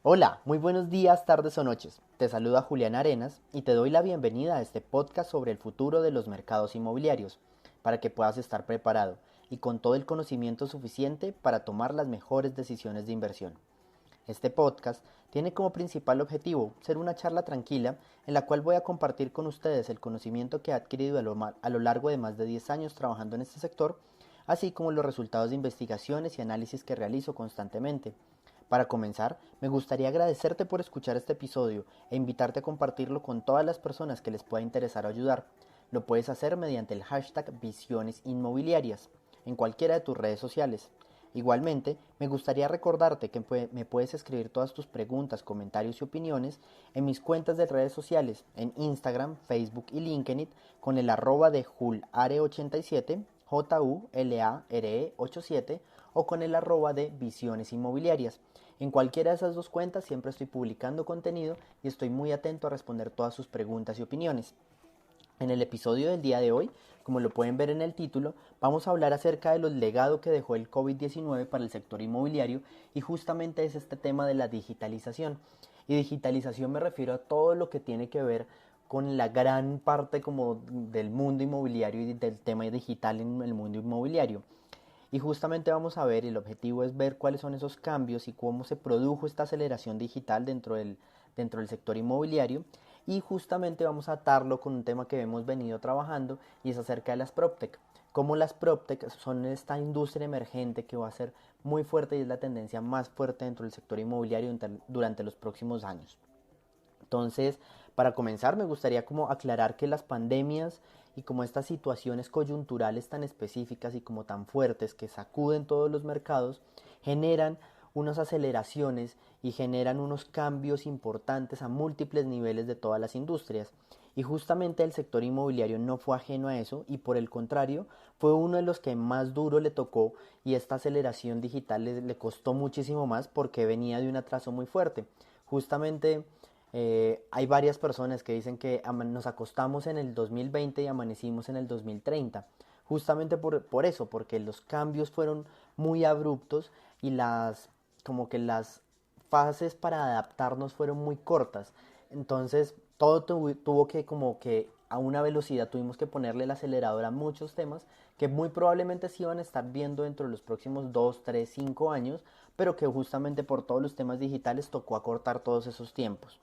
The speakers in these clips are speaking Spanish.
Hola, muy buenos días, tardes o noches. Te saluda Julián Arenas y te doy la bienvenida a este podcast sobre el futuro de los mercados inmobiliarios, para que puedas estar preparado y con todo el conocimiento suficiente para tomar las mejores decisiones de inversión. Este podcast tiene como principal objetivo ser una charla tranquila en la cual voy a compartir con ustedes el conocimiento que he adquirido a lo largo de más de 10 años trabajando en este sector, así como los resultados de investigaciones y análisis que realizo constantemente. Para comenzar, me gustaría agradecerte por escuchar este episodio e invitarte a compartirlo con todas las personas que les pueda interesar o ayudar. Lo puedes hacer mediante el hashtag Visiones Inmobiliarias en cualquiera de tus redes sociales. Igualmente, me gustaría recordarte que me puedes escribir todas tus preguntas, comentarios y opiniones en mis cuentas de redes sociales, en Instagram, Facebook y LinkedIn, con el arroba de julare87, JULARE87, o con el arroba de Visiones Inmobiliarias. En cualquiera de esas dos cuentas siempre estoy publicando contenido y estoy muy atento a responder todas sus preguntas y opiniones. En el episodio del día de hoy, como lo pueden ver en el título, vamos a hablar acerca de los legados que dejó el COVID-19 para el sector inmobiliario, y justamente es este tema de la digitalización. Y digitalización me refiero a todo lo que tiene que ver con la gran parte como del mundo inmobiliario y del tema digital en el mundo inmobiliario. Y justamente vamos a ver, el objetivo es ver cuáles son esos cambios y cómo se produjo esta aceleración digital dentro del sector inmobiliario. Y justamente vamos a atarlo con un tema que hemos venido trabajando, y es acerca de las PropTech. Cómo las PropTech son esta industria emergente que va a ser muy fuerte y es la tendencia más fuerte dentro del sector inmobiliario durante los próximos años. Entonces, para comenzar, me gustaría como aclarar que las pandemias y como estas situaciones coyunturales tan específicas y como tan fuertes que sacuden todos los mercados, generan unas aceleraciones y generan unos cambios importantes a múltiples niveles de todas las industrias. Y justamente el sector inmobiliario no fue ajeno a eso, y por el contrario, fue uno de los que más duro le tocó, y esta aceleración digital le costó muchísimo más porque venía de un atraso muy fuerte. Justamente hay varias personas que dicen que nos acostamos en el 2020 y amanecimos en el 2030. Justamente por eso, porque los cambios fueron muy abruptos y como que las fases para adaptarnos fueron muy cortas. Entonces, todo tuvo que como que a una velocidad tuvimos que ponerle el acelerador a muchos temas que muy probablemente se iban a estar viendo dentro de los próximos 2 3 5 años, pero que justamente por todos los temas digitales tocó acortar todos esos tiempos.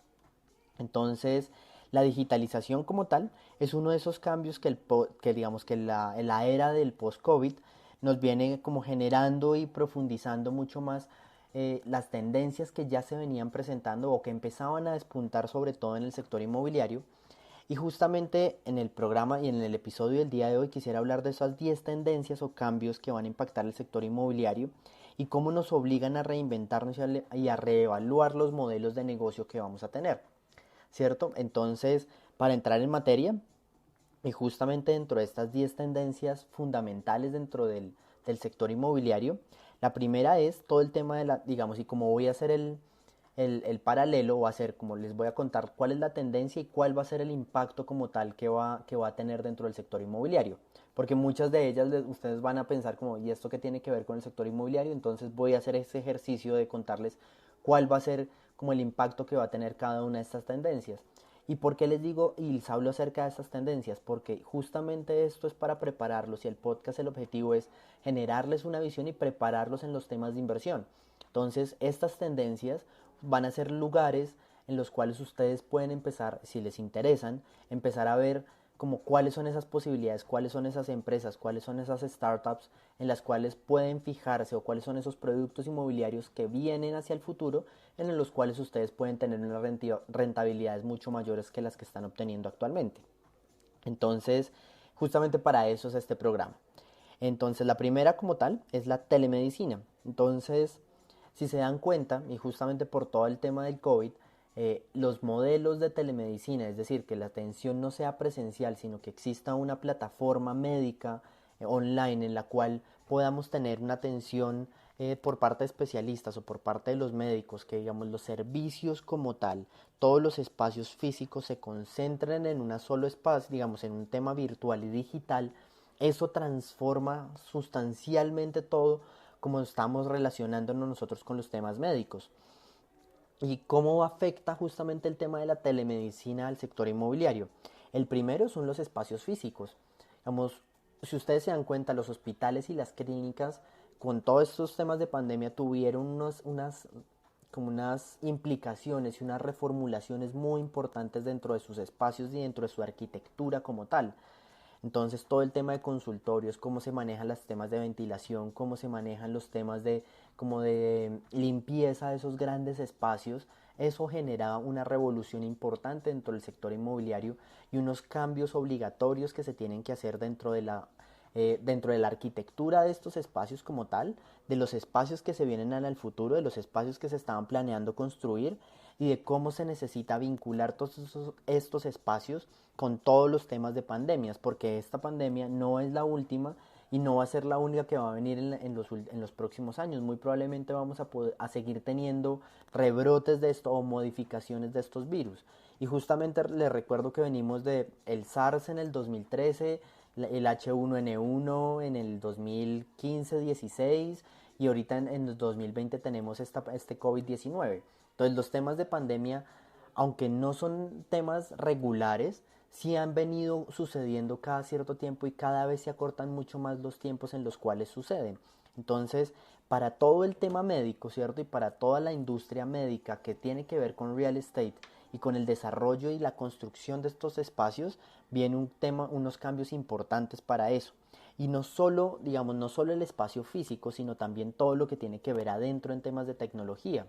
Entonces, la digitalización como tal es uno de esos cambios que digamos que la era del post-COVID nos viene como generando y profundizando mucho más las tendencias que ya se venían presentando o que empezaban a despuntar sobre todo en el sector inmobiliario. Y justamente en el programa y en el episodio del día de hoy quisiera hablar de esas 10 tendencias o cambios que van a impactar el sector inmobiliario y cómo nos obligan a reinventarnos y a reevaluar los modelos de negocio que vamos a tener. ¿Cierto? Entonces, para entrar en materia, y justamente dentro de estas 10 tendencias fundamentales dentro del sector inmobiliario, la primera es todo el tema de digamos, y como voy a hacer el paralelo, o hacer como les voy a contar cuál es la tendencia y cuál va a ser el impacto como tal que va a tener dentro del sector inmobiliario. Porque muchas de ellas ustedes van a pensar como, ¿y esto qué tiene que ver con el sector inmobiliario? Entonces voy a hacer ese ejercicio de contarles cuál va a ser como el impacto que va a tener cada una de estas tendencias. ¿Y por qué les digo y les hablo acerca de estas tendencias? Porque justamente esto es para prepararlos, y el podcast, el objetivo es generarles una visión y prepararlos en los temas de inversión. Entonces, estas tendencias van a ser lugares en los cuales ustedes pueden empezar, si les interesan, empezar a ver como cuáles son esas posibilidades, cuáles son esas empresas, cuáles son esas startups en las cuales pueden fijarse, o cuáles son esos productos inmobiliarios que vienen hacia el futuro en los cuales ustedes pueden tener unas rentabilidades mucho mayores que las que están obteniendo actualmente. Entonces, justamente para eso es este programa. Entonces, la primera como tal es la telemedicina. Entonces, si se dan cuenta, y justamente por todo el tema del COVID, los modelos de telemedicina, es decir, que la atención no sea presencial, sino que exista una plataforma médica online en la cual podamos tener una atención por parte de especialistas o por parte de los médicos, que digamos los servicios como tal, todos los espacios físicos se concentren en un solo espacio, digamos en un tema virtual y digital. Eso transforma sustancialmente todo como estamos relacionándonos nosotros con los temas médicos. ¿Y cómo afecta justamente el tema de la telemedicina al sector inmobiliario? El primero son los espacios físicos. Digamos, si ustedes se dan cuenta, los hospitales y las clínicas con todos estos temas de pandemia tuvieron como unas implicaciones y unas reformulaciones muy importantes dentro de sus espacios y dentro de su arquitectura como tal. Entonces todo el tema de consultorios, cómo se manejan los temas de ventilación, cómo se manejan los temas de como de limpieza de esos grandes espacios, eso genera una revolución importante dentro del sector inmobiliario y unos cambios obligatorios que se tienen que hacer dentro de la arquitectura de estos espacios como tal, de los espacios que se vienen al futuro, de los espacios que se estaban planeando construir y de cómo se necesita vincular todos estos espacios con todos los temas de pandemias, porque esta pandemia no es la última y no va a ser la única que va a venir en los próximos años. Muy probablemente vamos a seguir teniendo rebrotes de esto o modificaciones de estos virus. Y justamente les recuerdo que venimos de el SARS en el 2013, el H1N1 en el 2015-16 y ahorita en el 2020 tenemos este COVID-19. Entonces los temas de pandemia, aunque no son temas regulares, sí han venido sucediendo cada cierto tiempo y cada vez se acortan mucho más los tiempos en los cuales suceden. Entonces, para todo el tema médico, ¿cierto? Y para toda la industria médica que tiene que ver con real estate y con el desarrollo y la construcción de estos espacios, viene unos cambios importantes para eso. Y no solo, digamos, no solo el espacio físico, sino también todo lo que tiene que ver adentro en temas de tecnología.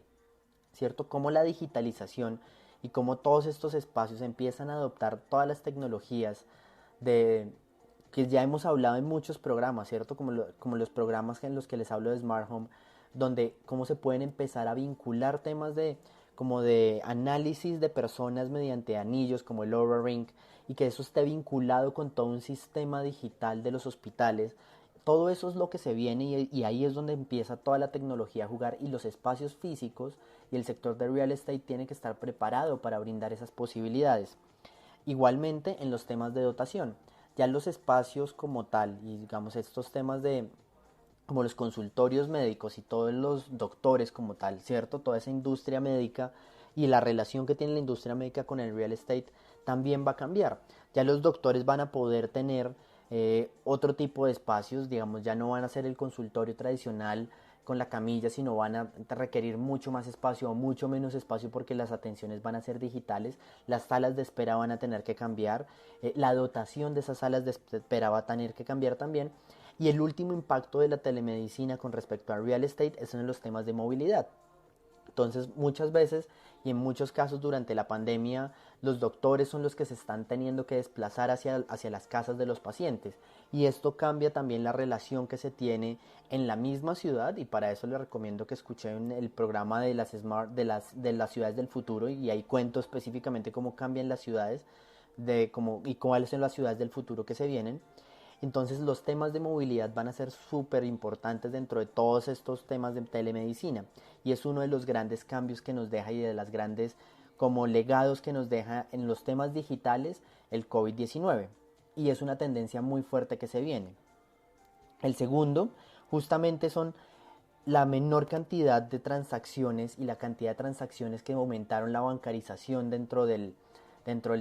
¿Cierto? Cómo la digitalización y cómo todos estos espacios empiezan a adoptar todas las tecnologías de que ya hemos hablado en muchos programas, ¿cierto? Como los programas en los que les hablo de Smart Home, donde cómo se pueden empezar a vincular temas de como de análisis de personas mediante anillos como el Oura Ring y que eso esté vinculado con todo un sistema digital de los hospitales. Todo eso es lo que se viene y ahí es donde empieza toda la tecnología a jugar y los espacios físicos y el sector de real estate tiene que estar preparado para brindar esas posibilidades. Igualmente en los temas de dotación, ya los espacios como tal y digamos estos temas de como los consultorios médicos y todos los doctores como tal, ¿cierto? Toda esa industria médica y la relación que tiene la industria médica con el real estate también va a cambiar. Ya los doctores van a poder tener otro tipo de espacios, digamos, ya no van a ser el consultorio tradicional con la camilla, sino van a requerir mucho más espacio o mucho menos espacio porque las atenciones van a ser digitales, las salas de espera van a tener que cambiar, la dotación de esas salas de espera va a tener que cambiar también. Y el último impacto de la telemedicina con respecto al real estate es en los temas de movilidad. Entonces, muchas veces y en muchos casos durante la pandemia, los doctores son los que se están teniendo que desplazar hacia las casas de los pacientes. Y esto cambia también la relación que se tiene en la misma ciudad y para eso les recomiendo que escuchen el programa de las ciudades del futuro y ahí cuento específicamente cómo cambian las ciudades y cuáles son las ciudades del futuro que se vienen. Entonces los temas de movilidad van a ser súper importantes dentro de todos estos temas de telemedicina y es uno de los grandes cambios que nos deja y de las grandes como legados que nos deja en los temas digitales el COVID-19 y es una tendencia muy fuerte que se viene. El segundo justamente son la menor cantidad de transacciones y la cantidad de transacciones que aumentaron la bancarización dentro del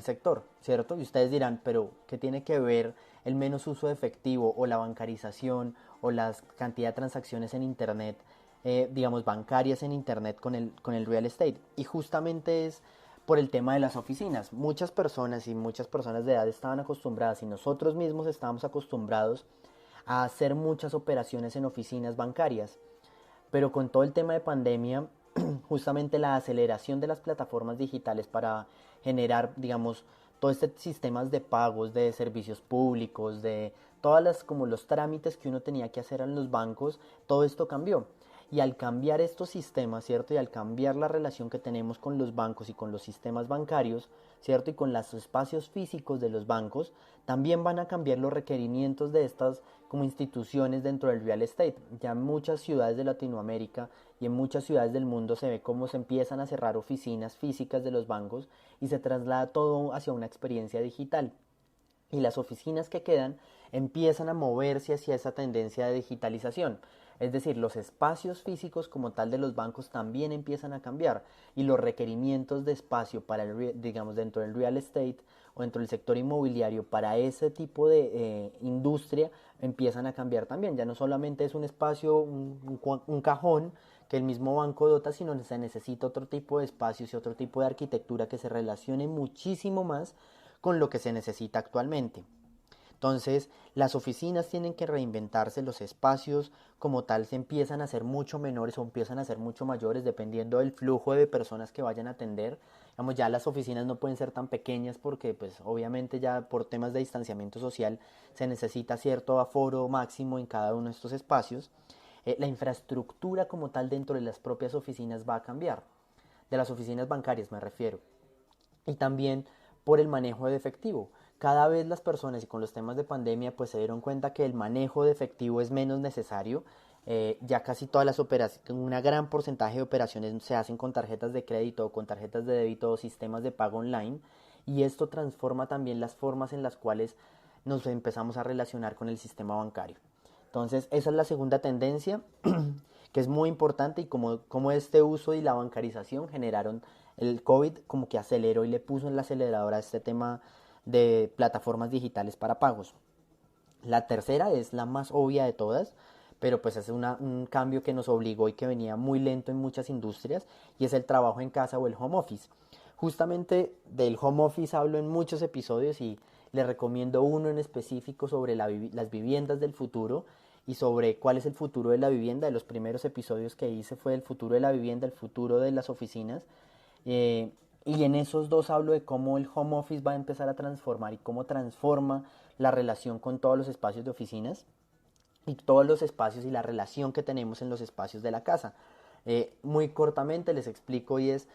sector, ¿cierto? Y ustedes dirán, pero ¿qué tiene que ver el menos uso de efectivo o la bancarización o la cantidad de transacciones en Internet, digamos, bancarias en Internet con el real estate? Y justamente es por el tema de las oficinas. Muchas personas y muchas personas de edad estaban acostumbradas y nosotros mismos estábamos acostumbrados a hacer muchas operaciones en oficinas bancarias. Pero con todo el tema de pandemia, justamente la aceleración de las plataformas digitales para generar, digamos, todos estos sistemas de pagos, de servicios públicos, de todas las como los trámites que uno tenía que hacer en los bancos, todo esto cambió. Y al cambiar estos sistemas, ¿cierto? Y al cambiar la relación que tenemos con los bancos y con los sistemas bancarios, ¿cierto? Y con los espacios físicos de los bancos, también van a cambiar los requerimientos de estas como instituciones dentro del real estate. Ya en muchas ciudades de Latinoamérica y en muchas ciudades del mundo se ve cómo se empiezan a cerrar oficinas físicas de los bancos y se traslada todo hacia una experiencia digital. Y las oficinas que quedan empiezan a moverse hacia esa tendencia de digitalización. Es decir, los espacios físicos como tal de los bancos también empiezan a cambiar y los requerimientos de espacio para digamos dentro del real estate o dentro del sector inmobiliario para ese tipo de industria empiezan a cambiar también. Ya no solamente es un espacio, un cajón que el mismo banco dota, sino se necesita otro tipo de espacios y otro tipo de arquitectura que se relacione muchísimo más con lo que se necesita actualmente. Entonces, las oficinas tienen que reinventarse, los espacios como tal se empiezan a hacer mucho menores o empiezan a ser mucho mayores dependiendo del flujo de personas que vayan a atender. Digamos, ya las oficinas no pueden ser tan pequeñas porque pues obviamente ya por temas de distanciamiento social se necesita cierto aforo máximo en cada uno de estos espacios. La infraestructura como tal dentro de las propias oficinas va a cambiar, de las oficinas bancarias me refiero, y también por el manejo de efectivo. Cada vez las personas y con los temas de pandemia pues se dieron cuenta que el manejo de efectivo es menos necesario. Ya casi todas las operaciones, una gran porcentaje de operaciones se hacen con tarjetas de crédito o con tarjetas de débito o sistemas de pago online, y esto transforma también las formas en las cuales nos empezamos a relacionar con el sistema bancario. Entonces esa es la segunda tendencia que es muy importante, y como este uso y la bancarización generaron el COVID, como que aceleró y le puso en la aceleradora este tema de plataformas digitales para pagos. La tercera es la más obvia de todas, pero pues es un cambio que nos obligó y que venía muy lento en muchas industrias, y es el trabajo en casa o el home office. Justamente del home office hablo en muchos episodios y les recomiendo uno en específico sobre las viviendas del futuro y sobre cuál es el futuro de la vivienda. De los primeros episodios que hice fue el futuro de la vivienda, el futuro de las oficinas. Eh, y en esos dos hablo de cómo el home office va a empezar a transformar y cómo transforma la relación con todos los espacios de oficinas y todos los espacios y la relación que tenemos en los espacios de la casa. Muy cortamente les explico, y es: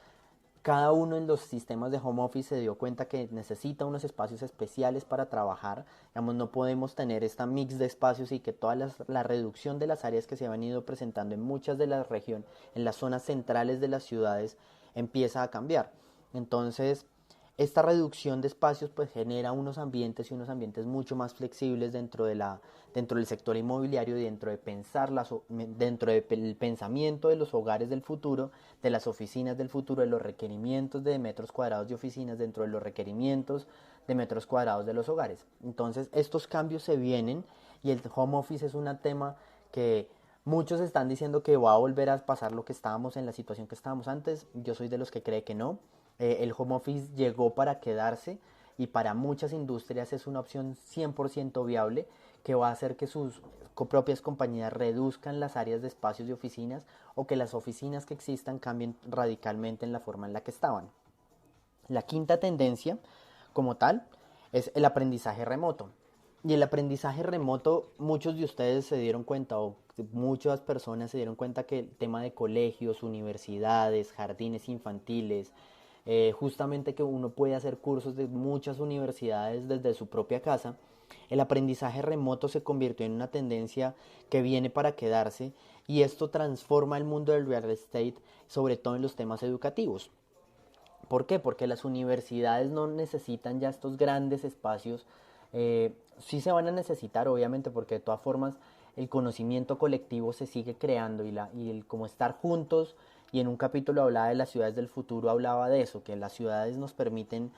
cada uno en los sistemas de home office se dio cuenta que necesita unos espacios especiales para trabajar. Digamos, no podemos tener esta mix de espacios y que toda la reducción de las áreas que se han ido presentando en muchas de las regiones, en las zonas centrales de las ciudades, empieza a cambiar. Entonces, esta reducción de espacios pues genera unos ambientes y unos ambientes mucho más flexibles dentro del sector inmobiliario y dentro del pensamiento de los hogares del futuro, de las oficinas del futuro, de los requerimientos de metros cuadrados de oficinas, dentro de los requerimientos de metros cuadrados de los hogares. Entonces estos cambios se vienen, y el home office es un tema que muchos están diciendo que va a volver a pasar lo que estábamos en la situación que estábamos antes. Yo soy de los que cree que no. El home office llegó para quedarse, y para muchas industrias es una opción 100% viable que va a hacer que sus propias compañías reduzcan las áreas de espacios de oficinas, o que las oficinas que existan cambien radicalmente en la forma en la que estaban. La quinta tendencia, como tal, es el aprendizaje remoto. Y el aprendizaje remoto, muchos de ustedes se dieron cuenta, o muchas personas se dieron cuenta, que el tema de colegios, universidades, jardines infantiles, justamente que uno puede hacer cursos de muchas universidades desde su propia casa, el aprendizaje remoto se convirtió en una tendencia que viene para quedarse, y esto transforma el mundo del real estate, sobre todo en los temas educativos. ¿Por qué? Porque las universidades no necesitan ya estos grandes espacios. Sí se van a necesitar, obviamente, porque de todas formas el conocimiento colectivo se sigue creando, y el como estar juntos. Y en un capítulo hablaba de las ciudades del futuro, hablaba de eso, que las ciudades nos permiten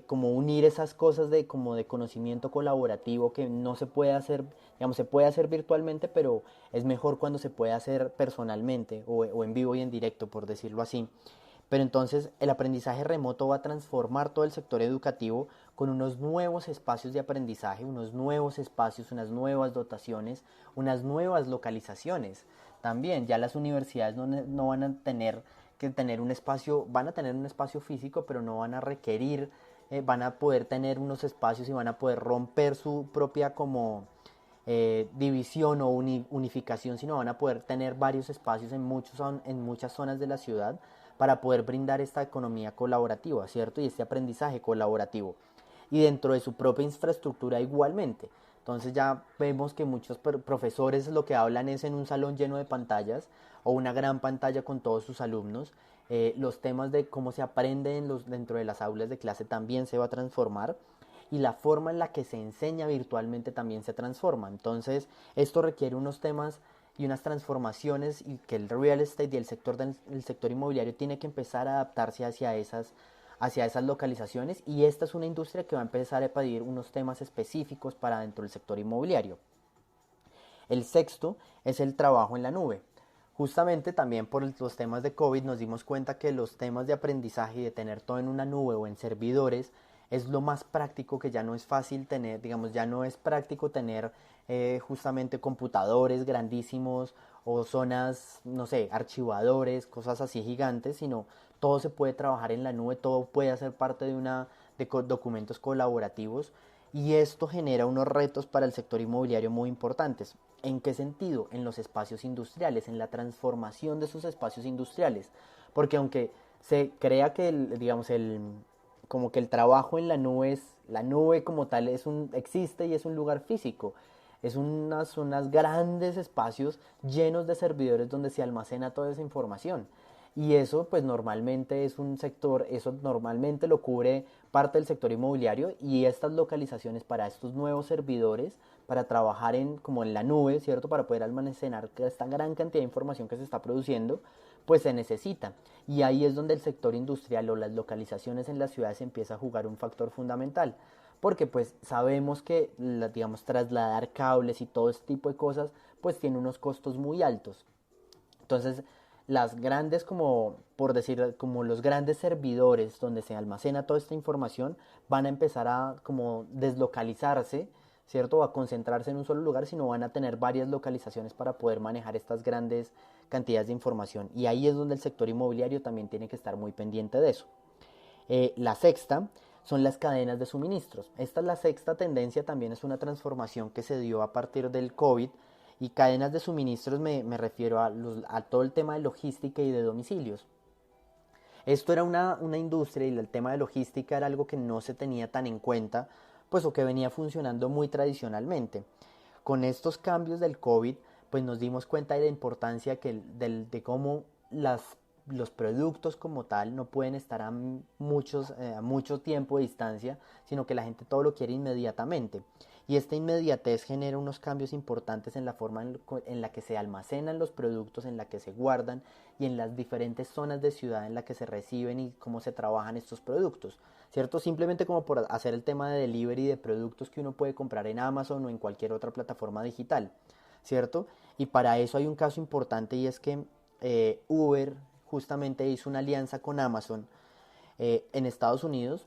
como unir esas cosas como de conocimiento colaborativo que no se puede hacer, digamos, se puede hacer virtualmente, pero es mejor cuando se puede hacer personalmente o en vivo y en directo, por decirlo así. Pero entonces el aprendizaje remoto va a transformar todo el sector educativo con unos nuevos espacios de aprendizaje, unos nuevos espacios, unas nuevas dotaciones, unas nuevas localizaciones. También ya las universidades no van a tener que tener un espacio, van a tener un espacio físico, pero no van a requerir, van a poder tener unos espacios y van a poder romper su propia como división o unificación, sino van a poder tener varios espacios en muchas zonas de la ciudad para poder brindar esta economía colaborativa, ¿cierto? Y este aprendizaje colaborativo. Y dentro de su propia infraestructura igualmente. Entonces ya vemos que muchos profesores lo que hablan es en un salón lleno de pantallas o una gran pantalla con todos sus alumnos. Los temas de cómo se aprende dentro de las aulas de clase también se va a transformar, y la forma en la que se enseña virtualmente también se transforma. Entonces esto requiere unos temas y unas transformaciones y que el real estate y el sector inmobiliario tiene que empezar a adaptarse hacia esas localizaciones, y esta es una industria que va a empezar a pedir unos temas específicos para dentro del sector inmobiliario. El sexto es el trabajo en la nube. Justamente también por los temas de COVID nos dimos cuenta que los temas de aprendizaje y de tener todo en una nube o en servidores es lo más práctico, que ya no es fácil tener, digamos, ya no es práctico tener justamente computadores grandísimos o zonas, no sé, archivadores, cosas así gigantes, sino todo se puede trabajar en la nube, todo puede hacer parte de documentos colaborativos, y esto genera unos retos para el sector inmobiliario muy importantes. ¿En qué sentido? En los espacios industriales, en la transformación de esos espacios industriales. Porque aunque se crea que como que el trabajo en la nube como tal existe y es un lugar físico. Es unas grandes espacios llenos de servidores donde se almacena toda esa información. Y eso pues normalmente es un sector, eso normalmente lo cubre parte del sector inmobiliario, y estas localizaciones para estos nuevos servidores, para trabajar como en la nube, ¿cierto? Para poder almacenar esta gran cantidad de información que se está produciendo, pues se necesita. Y ahí es donde el sector industrial o las localizaciones en las ciudades empieza a jugar un factor fundamental. Porque pues sabemos que, digamos, trasladar cables y todo este tipo de cosas, pues tiene unos costos muy altos. Entonces, las grandes, como por decir, como los grandes servidores donde se almacena toda esta información, van a empezar a como deslocalizarse, ¿cierto? A concentrarse en un solo lugar, sino van a tener varias localizaciones para poder manejar estas grandes cantidades de información. Y ahí es donde el sector inmobiliario también tiene que estar muy pendiente de eso. La sexta son las cadenas de suministros. Esta es la sexta tendencia, también es una transformación que se dio a partir del COVID. Y cadenas de suministros me refiero a todo el tema de logística y de domicilios. Esto era una industria, y el tema de logística era algo que no se tenía tan en cuenta, pues, o que venía funcionando muy tradicionalmente. Con estos cambios del COVID, pues nos dimos cuenta de la importancia de cómo los productos como tal no pueden estar a mucho tiempo de distancia, sino que la gente todo lo quiere inmediatamente. Y esta inmediatez genera unos cambios importantes en la forma en la que se almacenan los productos, en la que se guardan, y en las diferentes zonas de ciudad en la que se reciben y cómo se trabajan estos productos, ¿cierto? Simplemente como por hacer el tema de delivery de productos que uno puede comprar en Amazon o en cualquier otra plataforma digital, ¿cierto? Y para eso hay un caso importante, y es que Uber justamente hizo una alianza con Amazon en Estados Unidos,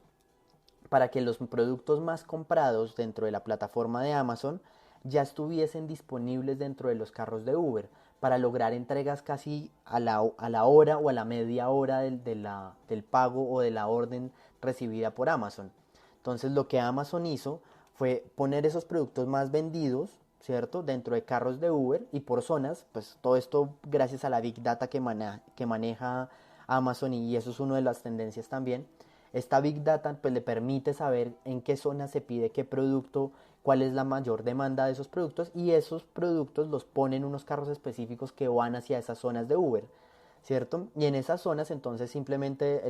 para que los productos más comprados dentro de la plataforma de Amazon ya estuviesen disponibles dentro de los carros de Uber, para lograr entregas casi a la hora o a la media hora del pago o de la orden recibida por Amazon. Entonces lo que Amazon hizo fue poner esos productos más vendidos, ¿cierto?, dentro de carros de Uber y por zonas. Pues todo esto gracias a la Big Data que maneja Amazon, y eso es una de las tendencias también. Esta Big Data pues le permite saber en qué zona se pide qué producto, cuál es la mayor demanda de esos productos, y esos productos los ponen en unos carros específicos que van hacia esas zonas de Uber, ¿cierto? Y en esas zonas entonces simplemente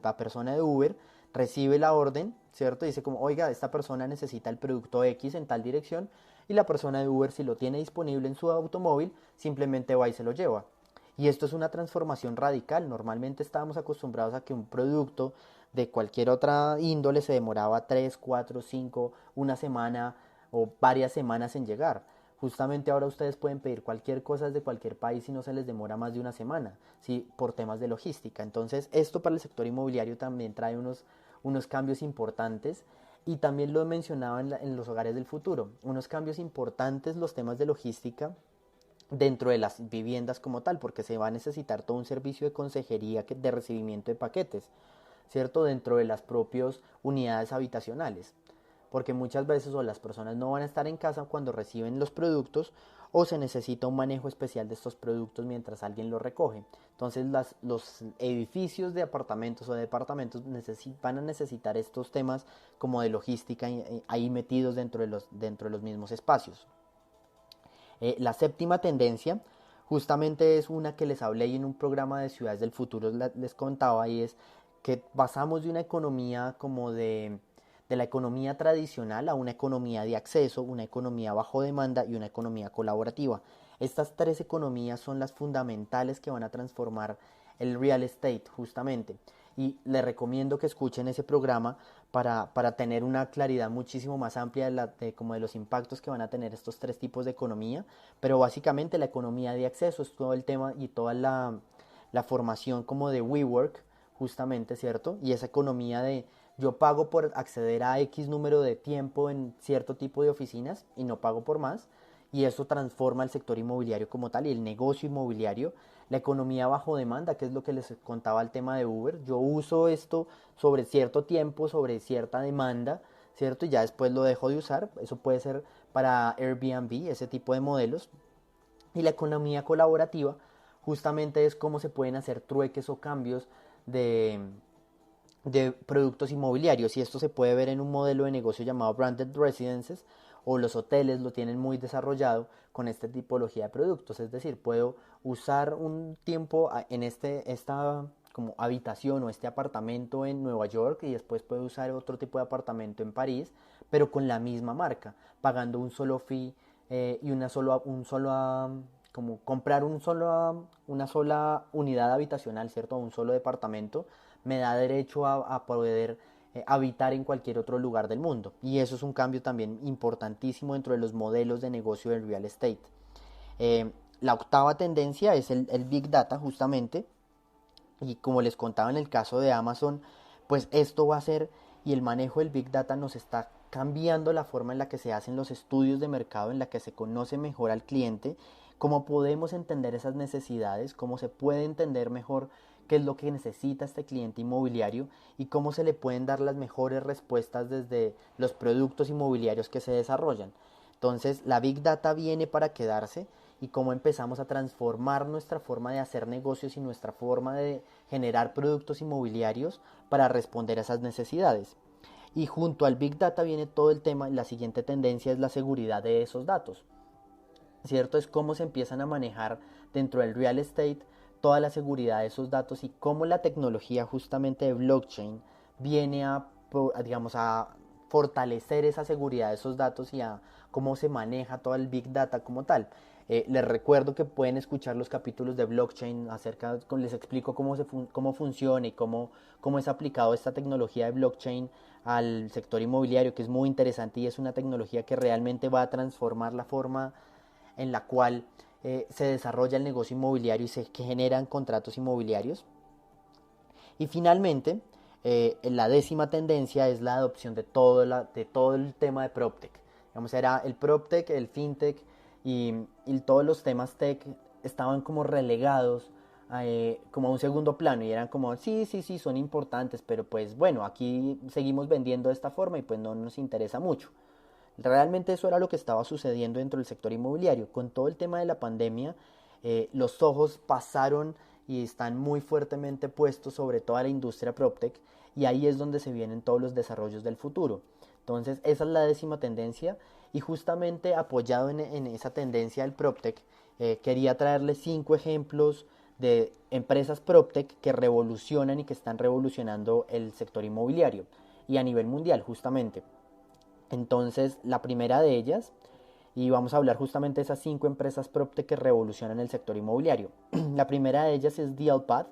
la persona de Uber recibe la orden, ¿cierto? Dice como, oiga, esta persona necesita el producto X en tal dirección, y la persona de Uber, si lo tiene disponible en su automóvil, simplemente va y se lo lleva. Y esto es una transformación radical. Normalmente estábamos acostumbrados a que un producto de cualquier otra índole se demoraba 3, 4, 5, una semana o varias semanas en llegar. Justamente ahora ustedes pueden pedir cualquier cosa desde cualquier país y no se les demora más de una semana, ¿sí? Por temas de logística. Entonces, esto para el sector inmobiliario también trae unos cambios importantes. Y también lo mencionaba en los hogares del futuro, unos cambios importantes, los temas de logística dentro de las viviendas como tal, porque se va a necesitar todo un servicio de consejería de recibimiento de paquetes, ¿cierto? Dentro de las propias unidades habitacionales, porque muchas veces o las personas no van a estar en casa cuando reciben los productos, o se necesita un manejo especial de estos productos mientras alguien los recoge. Entonces los edificios de apartamentos o de departamentos van a necesitar estos temas como de logística ahí metidos dentro de los mismos espacios. La séptima tendencia justamente es una que les hablé y en un programa de Ciudades del Futuro les contaba, y es que pasamos de una economía como de la economía tradicional a una economía de acceso, una economía bajo demanda y una economía colaborativa. Estas tres economías son las fundamentales que van a transformar el real estate justamente. Y les recomiendo que escuchen ese programa para tener una claridad muchísimo más amplia como de los impactos que van a tener estos tres tipos de economía. Pero básicamente la economía de acceso es todo el tema y toda la formación como de WeWork, justamente, ¿cierto? Y esa economía de yo pago por acceder a X número de tiempo en cierto tipo de oficinas y no pago por más, y eso transforma el sector inmobiliario como tal y el negocio inmobiliario. La economía bajo demanda, que es lo que les contaba el tema de Uber, yo uso esto sobre cierto tiempo, sobre cierta demanda, ¿cierto? Y ya después lo dejo de usar, eso puede ser para Airbnb, ese tipo de modelos. Y la economía colaborativa justamente es cómo se pueden hacer trueques o cambios de, de productos inmobiliarios, y esto se puede ver en un modelo de negocio llamado Branded Residences, o los hoteles lo tienen muy desarrollado con esta tipología de productos. Es decir, puedo usar un tiempo en esta como habitación o este apartamento en Nueva York, y después puedo usar otro tipo de apartamento en París, pero con la misma marca, pagando un solo fee, y como comprar una sola unidad habitacional, ¿cierto? Un solo departamento me da derecho a poder habitar en cualquier otro lugar del mundo. Y eso es un cambio también importantísimo dentro de los modelos de negocio del real estate. La octava tendencia es el Big Data, justamente, y como les contaba en el caso de Amazon, pues esto va a ser, y el manejo del Big Data nos está cambiando la forma en la que se hacen los estudios de mercado, en la que se conoce mejor al cliente, cómo podemos entender esas necesidades, cómo se puede entender mejor qué es lo que necesita este cliente inmobiliario y cómo se le pueden dar las mejores respuestas desde los productos inmobiliarios que se desarrollan. Entonces, la Big Data viene para quedarse, y cómo empezamos a transformar nuestra forma de hacer negocios y nuestra forma de generar productos inmobiliarios para responder a esas necesidades. Y junto al Big Data viene todo el tema, la siguiente tendencia es la seguridad de esos datos, ¿cierto? Es cómo se empiezan a manejar dentro del real estate toda la seguridad de esos datos, y cómo la tecnología justamente de blockchain viene digamos, a fortalecer esa seguridad de esos datos y a cómo se maneja todo el Big Data como tal. Les recuerdo que pueden escuchar los capítulos de blockchain les explico cómo funciona y cómo es aplicado esta tecnología de blockchain al sector inmobiliario, que es muy interesante y es una tecnología que realmente va a transformar la forma en la cual se desarrolla el negocio inmobiliario y se generan contratos inmobiliarios. Y finalmente, la décima tendencia es la adopción de todo el tema de PropTech. Digamos, era el PropTech, el FinTech y todos los temas tech estaban como relegados como a un segundo plano, y eran como, sí, sí, sí, son importantes, pero pues bueno, aquí seguimos vendiendo de esta forma y pues no nos interesa mucho. Realmente eso era lo que estaba sucediendo dentro del sector inmobiliario. Con todo el tema de la pandemia, los ojos pasaron y están muy fuertemente puestos sobre toda la industria PropTech, y ahí es donde se vienen todos los desarrollos del futuro. Entonces, esa es la décima tendencia, y justamente apoyado en esa tendencia del PropTech, quería traerles 5 ejemplos de empresas PropTech que revolucionan y que están revolucionando el sector inmobiliario y a nivel mundial justamente. Entonces, la primera de ellas, y vamos a hablar justamente de esas 5 empresas PropTech que revolucionan el sector inmobiliario. La primera de ellas es Dealpath,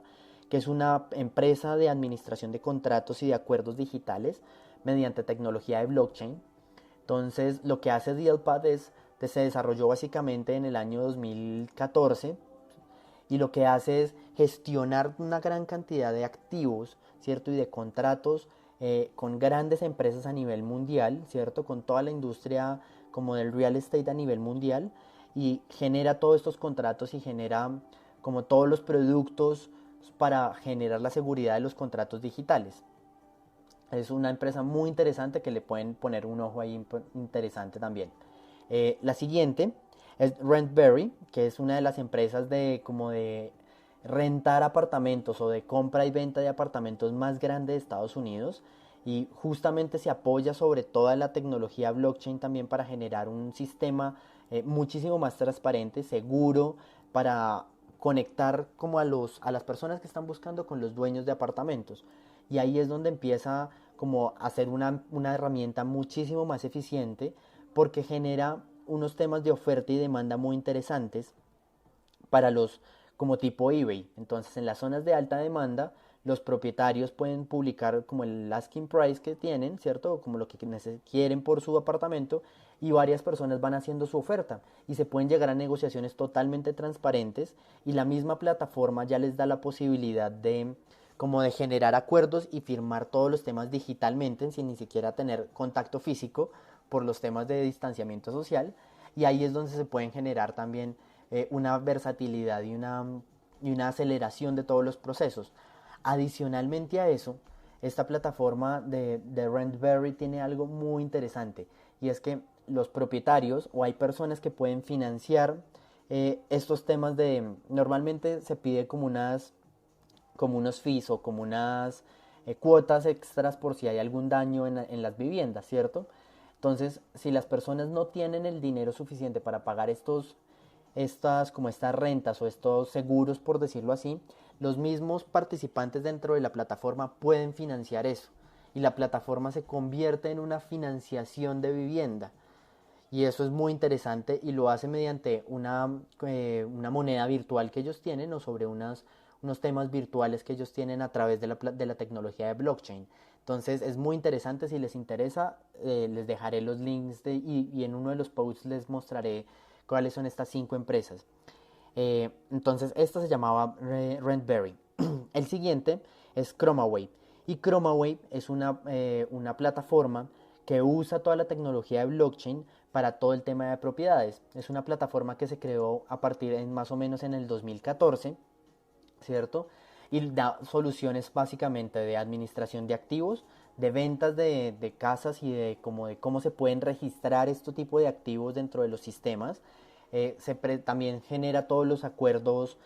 que es una empresa de administración de contratos y de acuerdos digitales mediante tecnología de blockchain. Entonces, lo que hace Dealpath es que se desarrolló básicamente en el año 2014, y lo que hace es gestionar una gran cantidad de activos, ¿cierto? Y de contratos con grandes empresas a nivel mundial, ¿cierto? Con toda la industria como del real estate a nivel mundial, y genera todos estos contratos y genera como todos los productos para generar la seguridad de los contratos digitales. Es una empresa muy interesante que le pueden poner un ojo ahí interesante también. La siguiente es Rentberry, que es una de las empresas de rentar apartamentos o de compra y venta de apartamentos más grande de Estados Unidos, y justamente se apoya sobre toda la tecnología blockchain también para generar un sistema muchísimo más transparente, seguro, para conectar como a las personas que están buscando con los dueños de apartamentos. Y ahí es donde empieza como a ser una herramienta muchísimo más eficiente, porque genera unos temas de oferta y demanda muy interesantes para los como tipo eBay. Entonces, en las zonas de alta demanda, los propietarios pueden publicar como el asking price que tienen, ¿cierto? Como lo que quieren por su apartamento, y varias personas van haciendo su oferta y se pueden llegar a negociaciones totalmente transparentes, y la misma plataforma ya les da la posibilidad de como de generar acuerdos y firmar todos los temas digitalmente sin ni siquiera tener contacto físico por los temas de distanciamiento social, y ahí es donde se pueden generar también una versatilidad y una aceleración de todos los procesos. Adicionalmente a eso, esta plataforma de Rentberry tiene algo muy interesante, y es que los propietarios o hay personas que pueden financiar estos temas de, normalmente se pide como unos fees o como unas cuotas extras por si hay algún daño en las viviendas, ¿cierto? Entonces, si las personas no tienen el dinero suficiente para pagar estas rentas o estos seguros, por decirlo así, los mismos participantes dentro de la plataforma pueden financiar eso. Y la plataforma se convierte en una financiación de vivienda. Y eso es muy interesante y lo hace mediante una moneda virtual que ellos tienen o sobre unos temas virtuales que ellos tienen a través de la tecnología de blockchain. Entonces es muy interesante, si les interesa, les dejaré los links y en uno de los posts les mostraré cuáles son estas 5 empresas. Entonces esta se llamaba Rentberry. El siguiente es ChromaWave. Y ChromaWave es una plataforma que usa toda la tecnología de blockchain para todo el tema de propiedades. Es una plataforma que se creó a partir de más o menos en el 2014, ¿cierto? Y da soluciones básicamente de administración de activos, de ventas de casas y de cómo se pueden registrar este tipo de activos dentro de los sistemas. También genera todos los acuerdos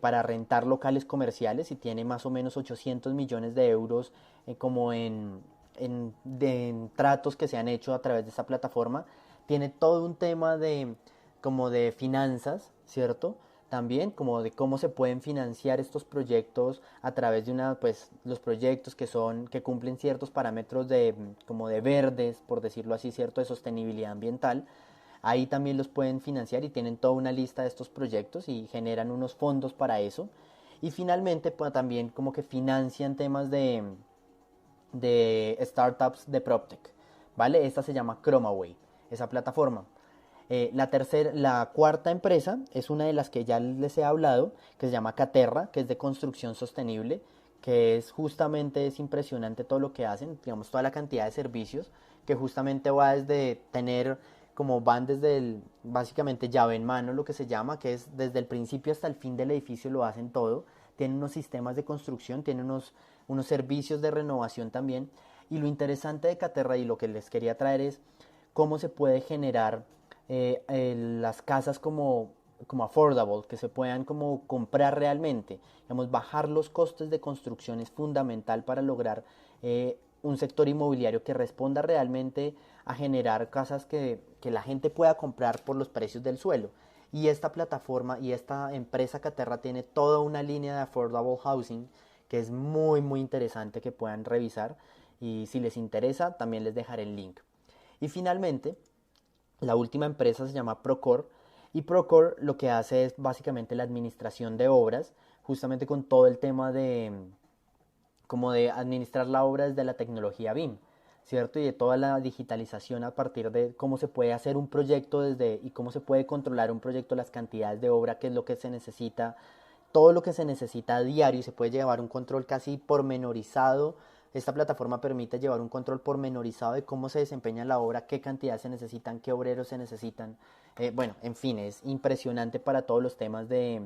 para rentar locales comerciales y tiene más o menos 800 millones de euros como en tratos que se han hecho a través de esta plataforma. Tiene todo un tema como de finanzas, ¿cierto? También como de cómo se pueden financiar estos proyectos a través de pues los proyectos que cumplen ciertos parámetros como de verdes, por decirlo así, cierto, de sostenibilidad ambiental. Ahí también los pueden financiar y tienen toda una lista de estos proyectos y generan unos fondos para eso. Y finalmente, pues también como que financian temas de startups de PropTech, ¿vale? Esta se llama ChromaWave, esa plataforma. La cuarta empresa es una de las que ya les he hablado, que se llama Caterra, que es de construcción sostenible, que es impresionante todo lo que hacen, digamos, toda la cantidad de servicios, que justamente van desde básicamente llave en mano, lo que se llama, que es desde el principio hasta el fin del edificio lo hacen todo. Tienen unos sistemas de construcción, tienen unos servicios de renovación también. Y lo interesante de Caterra y lo que les quería traer es cómo se puede generar las casas como affordable, que se puedan como comprar realmente. Digamos, bajar los costes de construcción es fundamental para lograr un sector inmobiliario que responda realmente a generar casas que la gente pueda comprar por los precios del suelo. Y esta plataforma y esta empresa Caterra tiene toda una línea de affordable housing que es muy muy interesante que puedan revisar, y si les interesa también les dejaré el link. Y finalmente, la última empresa se llama Procore, y Procore lo que hace es básicamente la administración de obras, justamente con todo el tema como de administrar la obra desde la tecnología BIM, ¿cierto? Y de toda la digitalización a partir de cómo se puede hacer un proyecto y cómo se puede controlar un proyecto, las cantidades de obra, qué es lo que se necesita, todo lo que se necesita a diario, y se puede llevar un control casi pormenorizado. Esta plataforma permite llevar un control pormenorizado de cómo se desempeña la obra, qué cantidad se necesitan, qué obreros se necesitan. Bueno, en fin, es impresionante para todos los temas de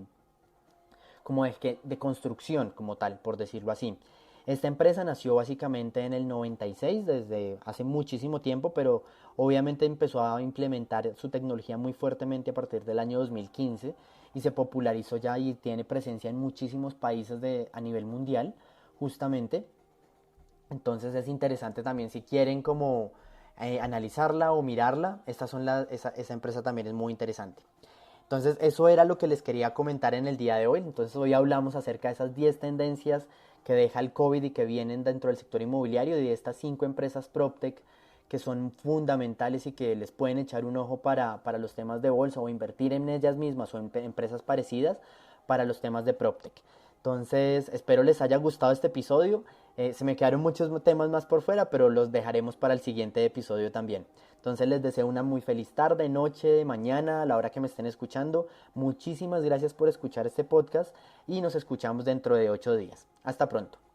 construcción como tal, por decirlo así. Esta empresa nació básicamente en el 96, desde hace muchísimo tiempo, pero obviamente empezó a implementar su tecnología muy fuertemente a partir del año 2015 y se popularizó ya y tiene presencia en muchísimos países a nivel mundial, justamente. Entonces es interesante también si quieren como analizarla o mirarla, esa empresa también es muy interesante. Entonces eso era lo que les quería comentar en el día de hoy. Entonces hoy hablamos acerca de esas 10 tendencias que deja el COVID y que vienen dentro del sector inmobiliario, y de estas 5 empresas PropTech que son fundamentales y que les pueden echar un ojo para los temas de bolsa o invertir en ellas mismas o en empresas parecidas para los temas de PropTech. Entonces, espero les haya gustado este episodio. Se me quedaron muchos temas más por fuera, pero los dejaremos para el siguiente episodio también. Entonces les deseo una muy feliz tarde, noche, mañana, a la hora que me estén escuchando. Muchísimas gracias por escuchar este podcast y nos escuchamos dentro de 8 días. Hasta pronto.